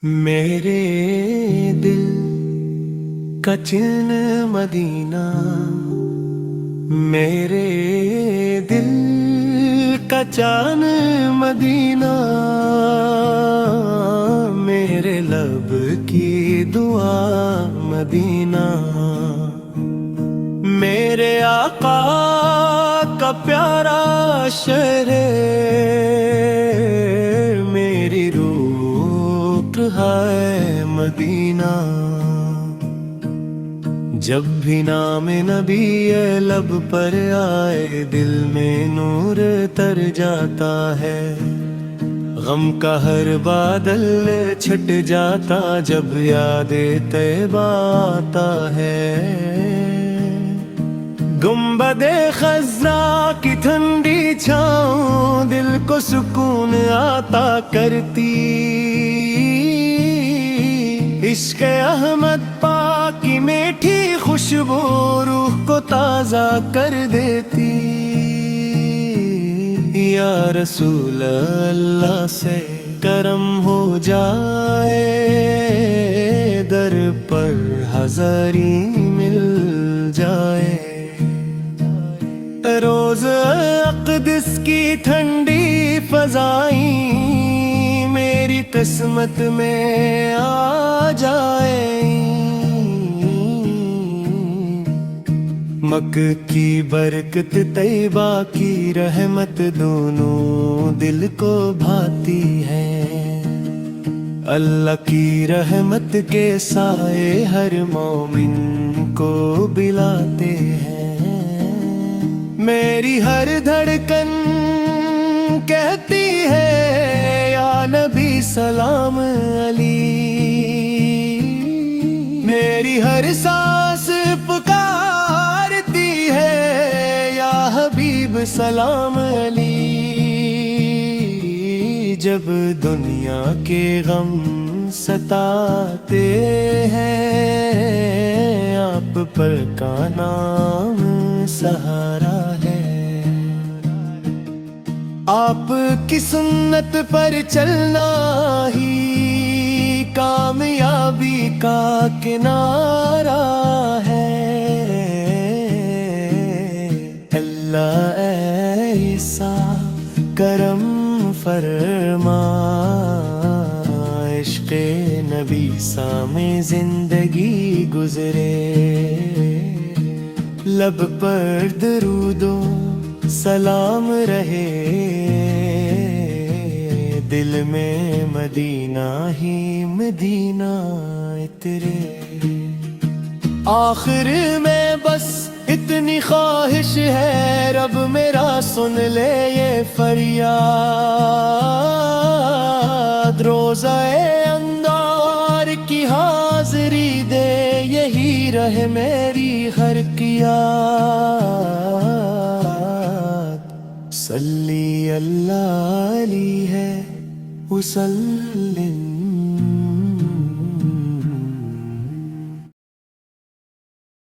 میرے دل کا چین مدینہ، میرے دل کا چان مدینہ، میرے لب کی دعا مدینہ، میرے آقا کا پیارا شہر، میری روح ہے مدینہ۔ جب بھی نام نبی لب پر آئے دل میں نور تر جاتا ہے، غم کا ہر بادل چھٹ جاتا جب یاد طیبہ آتا ہے۔ گنبد خضرا کی ٹھنڈی چھاؤں دل کو سکون عطا کرتی، عشق احمد پاک کی میٹھی خوشبو روح کو تازہ کر دیتی۔ یا رسول اللہ سے کرم ہو جائے، در پر ہزاری مل جائے۔ روز اقدس کی ٹھنڈی فضائیں میری قسمت میں آ جائے، مکہ کی برکت طیبہ کی رحمت دونوں دل کو بھاتی ہے۔ اللہ کی رحمت کے سائے ہر مومن کو بلاتے ہیں۔ میری ہر دھڑکن کہتی ہے یا نبی سلام علی، میری ہر سانس پکارتی ہے یا حبیب سلام علی۔ جب دنیا کے غم ستاتے ہیں، آپ پر کا نام سہارا ہے۔ آپ کی سنت پر چلنا ہی کامیابی کا کنارہ ہے۔ اللہ ایسا کرم فرما، عشق نبی سا میں زندگی گزرے، لب پر درود و سلام رہے، دل میں مدینہ ہی مدینہ اترے۔ آخر میں بس اتنی خواہش ہے، رب میرا سن لے یہ فریاد، روزہ اندار کی حاضری دے، یہی رہے میری ہر یاد۔ صلی اللہ علیہ وسلم۔